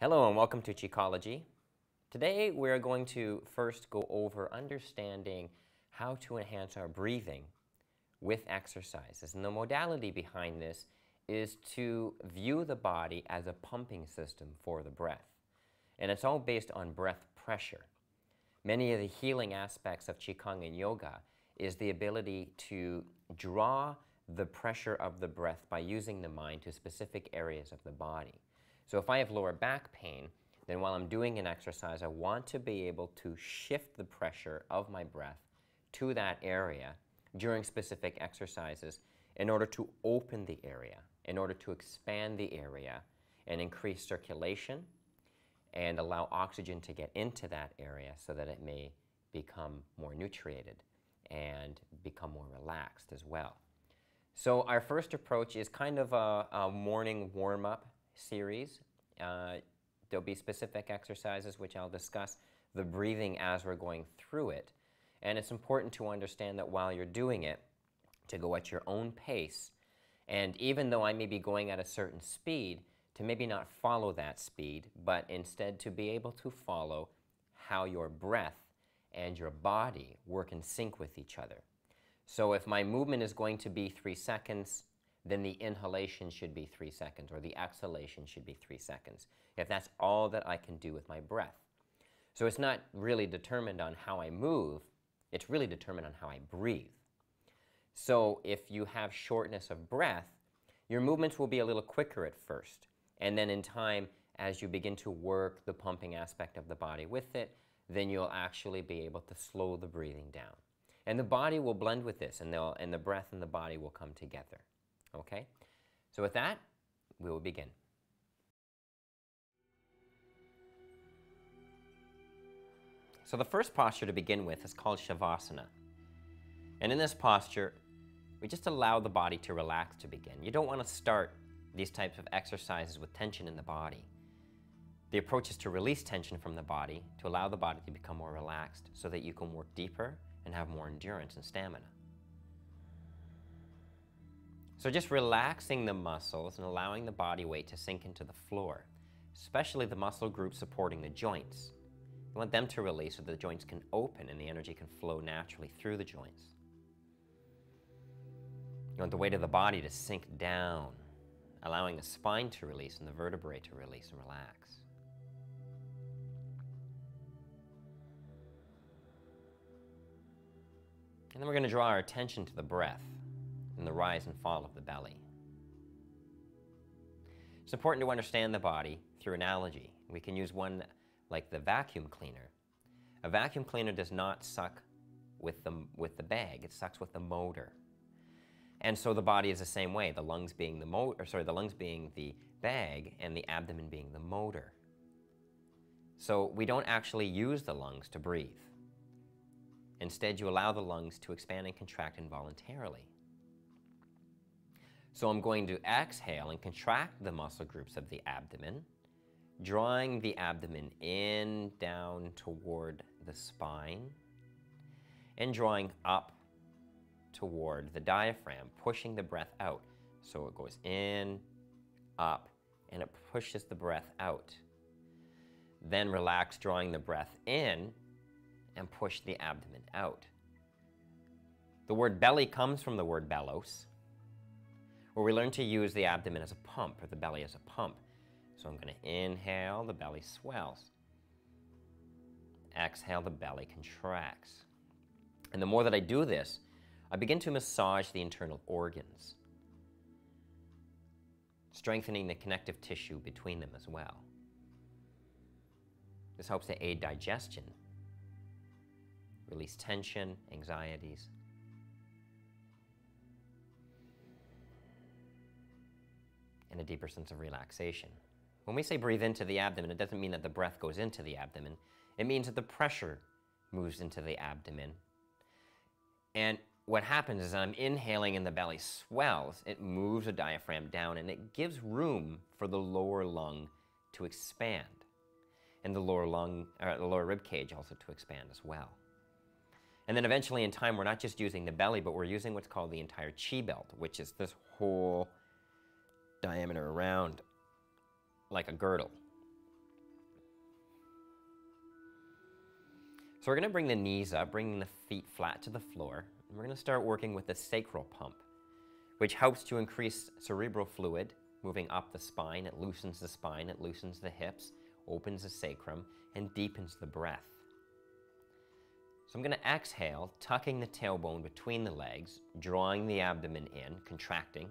Hello and welcome to Qicology. Today we're going to first go over understanding how to enhance our breathing with exercises. And the modality behind this is to view the body as a pumping system for the breath. And it's all based on breath pressure. Many of the healing aspects of Qigong and yoga is the ability to draw the pressure of the breath by using the mind to specific areas of the body. So if I have lower back pain, then while I'm doing an exercise, I want to be able to shift the pressure of my breath to that area during specific exercises in order to open the area, in order to expand the area and increase circulation and allow oxygen to get into that area so that it may become more nutriated and become more relaxed as well. So our first approach is kind of a morning warm-up series. There'll be specific exercises which I'll discuss the breathing as we're going through it. And it's important to understand that while you're doing it, to go at your own pace. And even though I may be going at a certain speed, to maybe not follow that speed, but instead to be able to follow how your breath and your body work in sync with each other. So if my movement is going to be 3 seconds, then the inhalation should be 3 seconds, or the exhalation should be 3 seconds, if that's all that I can do with my breath. So it's not really determined on how I move, it's really determined on how I breathe. So if you have shortness of breath, your movements will be a little quicker at first, and then in time, as you begin to work the pumping aspect of the body with it, then you'll actually be able to slow the breathing down. And the body will blend with this, and the breath and the body will come together. Okay? So with that, we will begin. So the first posture to begin with is called Shavasana. And in this posture, we just allow the body to relax to begin. You don't want to start these types of exercises with tension in the body. The approach is to release tension from the body, to allow the body to become more relaxed so that you can work deeper and have more endurance and stamina. So just relaxing the muscles and allowing the body weight to sink into the floor, especially the muscle groups supporting the joints. You want them to release so the joints can open and the energy can flow naturally through the joints. You want the weight of the body to sink down, allowing the spine to release and the vertebrae to release and relax. And then we're going to draw our attention to the breath and the rise and fall of the belly. It's important to understand the body through analogy. We can use one like the vacuum cleaner. A vacuum cleaner does not suck with the bag, it sucks with the motor. And so the body is the same way, the lungs being the lungs being the bag and the abdomen being the motor. So we don't actually use the lungs to breathe. Instead, you allow the lungs to expand and contract involuntarily. So I'm going to exhale and contract the muscle groups of the abdomen, drawing the abdomen in, down toward the spine, and drawing up toward the diaphragm, pushing the breath out. So it goes in, up, and it pushes the breath out. Then relax, drawing the breath in, and push the abdomen out. The word belly comes from the word bellows, where we learn to use the abdomen as a pump, or the belly as a pump. So I'm going to inhale, the belly swells. Exhale, the belly contracts. And the more that I do this, I begin to massage the internal organs, strengthening the connective tissue between them as well. This helps to aid digestion, release tension, anxieties, and a deeper sense of relaxation. When we say breathe into the abdomen, it doesn't mean that the breath goes into the abdomen. It means that the pressure moves into the abdomen. And what happens is I'm inhaling and the belly swells, it moves the diaphragm down and it gives room for the lower lung to expand. And the lower rib cage also to expand as well. And then eventually in time, we're not just using the belly, but we're using what's called the entire chi belt, which is this whole diameter around like a girdle. So we're going to bring the knees up, bringing the feet flat to the floor. And we're going to start working with the sacral pump, which helps to increase cerebral fluid, moving up the spine. It loosens the spine, it loosens the hips, opens the sacrum, and deepens the breath. So I'm going to exhale, tucking the tailbone between the legs, drawing the abdomen in, contracting,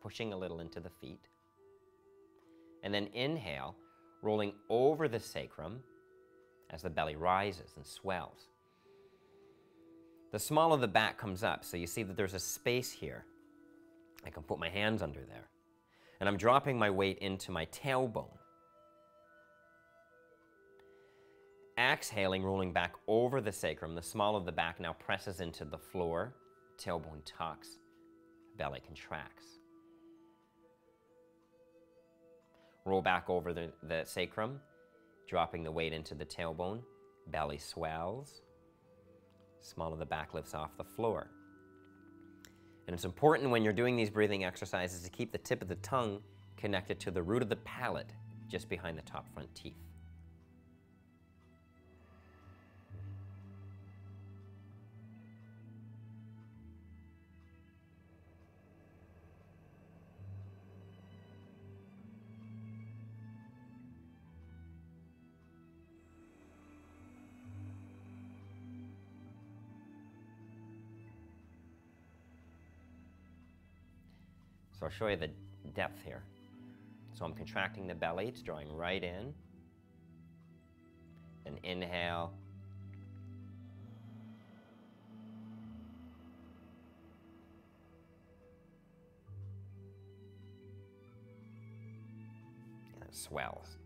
pushing a little into the feet. And then inhale, rolling over the sacrum as the belly rises and swells. The small of the back comes up, so you see that there's a space here. I can put my hands under there. And I'm dropping my weight into my tailbone. Exhaling, rolling back over the sacrum. The small of the back now presses into the floor. Tailbone tucks. Belly contracts. Roll back over the sacrum, dropping the weight into the tailbone. Belly swells. Small of the back lifts off the floor. And it's important when you're doing these breathing exercises to keep the tip of the tongue connected to the root of the palate, just behind the top front teeth. So I'll show you the depth here. So I'm contracting the belly, it's drawing right in. Then inhale. And it swells.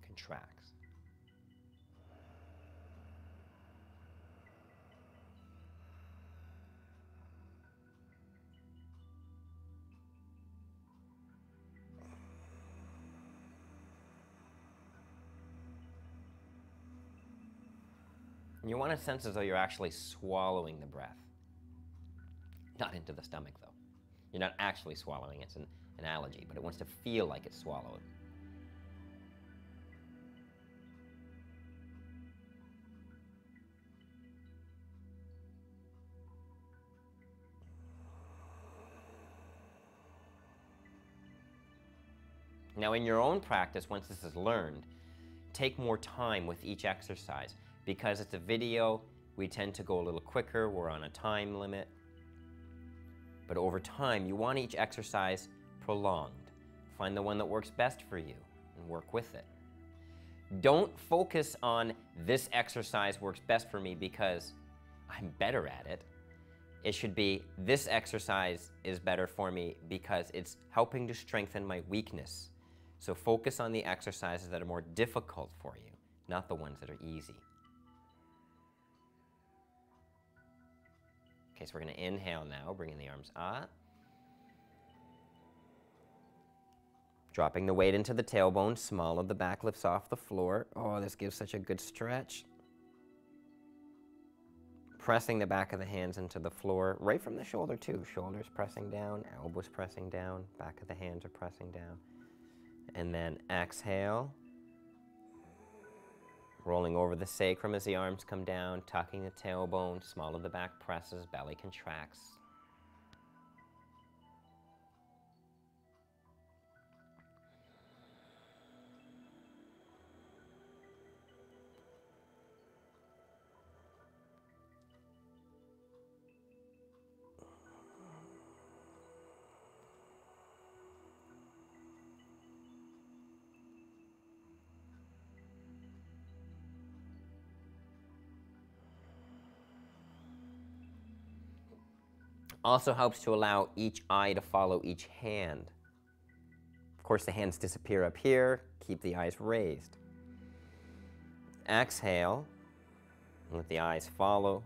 Contracts. And you want to sense as though you're actually swallowing the breath. Not into the stomach, though. You're not actually swallowing. It's an analogy, but it wants to feel like it's swallowed. Now, in your own practice, once this is learned, take more time with each exercise. Because it's a video, we tend to go a little quicker. We're on a time limit. But over time, you want each exercise prolonged. Find the one that works best for you and work with it. Don't focus on this exercise works best for me because I'm better at it. It should be this exercise is better for me because it's helping to strengthen my weakness. So focus on the exercises that are more difficult for you, not the ones that are easy. Okay, so we're going to inhale now, bringing the arms up. Dropping the weight into the tailbone, small of the back lifts off the floor. Oh, this gives such a good stretch. Pressing the back of the hands into the floor, right from the shoulder too. Shoulders pressing down, elbows pressing down, back of the hands are pressing down. And then exhale. Rolling over the sacrum as the arms come down, tucking the tailbone, small of the back presses, belly contracts. Also helps to allow each eye to follow each hand. Of course, the hands disappear up here. Keep the eyes raised. Exhale. Let the eyes follow.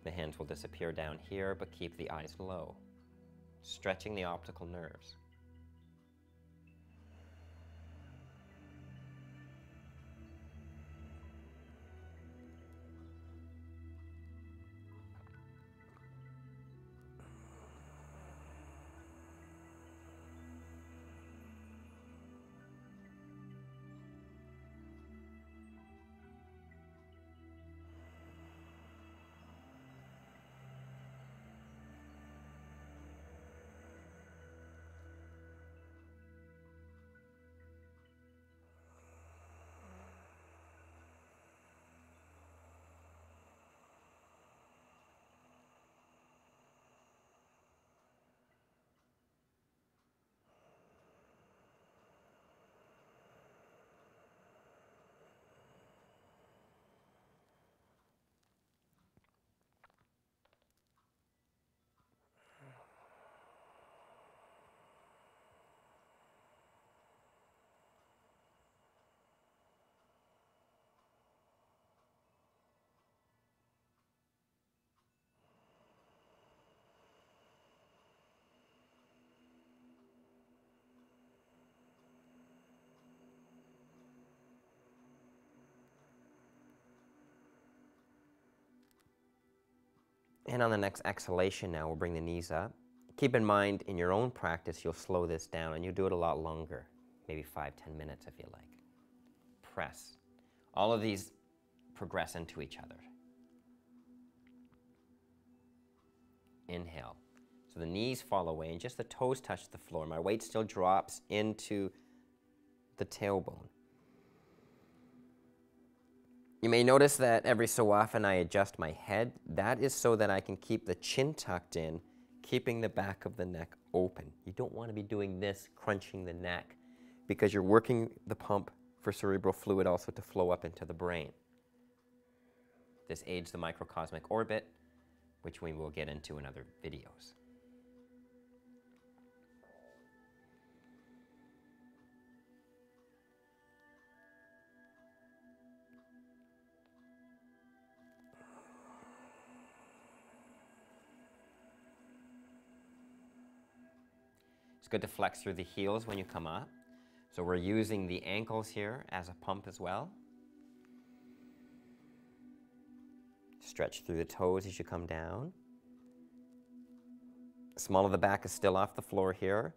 The hands will disappear down here, but keep the eyes low. Stretching the optical nerves. And on the next exhalation now, we'll bring the knees up. Keep in mind, in your own practice, you'll slow this down, and you'll do it a lot longer, maybe 5-10 minutes if you like. Press. All of these progress into each other. Inhale. So the knees fall away, and just the toes touch the floor. My weight still drops into the tailbone. You may notice that every so often I adjust my head. That is so that I can keep the chin tucked in, keeping the back of the neck open. You don't want to be doing this, crunching the neck, because you're working the pump for cerebral fluid also to flow up into the brain. This aids the microcosmic orbit, which we will get into in other videos. It's good to flex through the heels when you come up. So we're using the ankles here as a pump as well. Stretch through the toes as you come down. Small of the back is still off the floor here.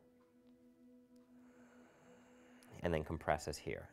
And then compresses here.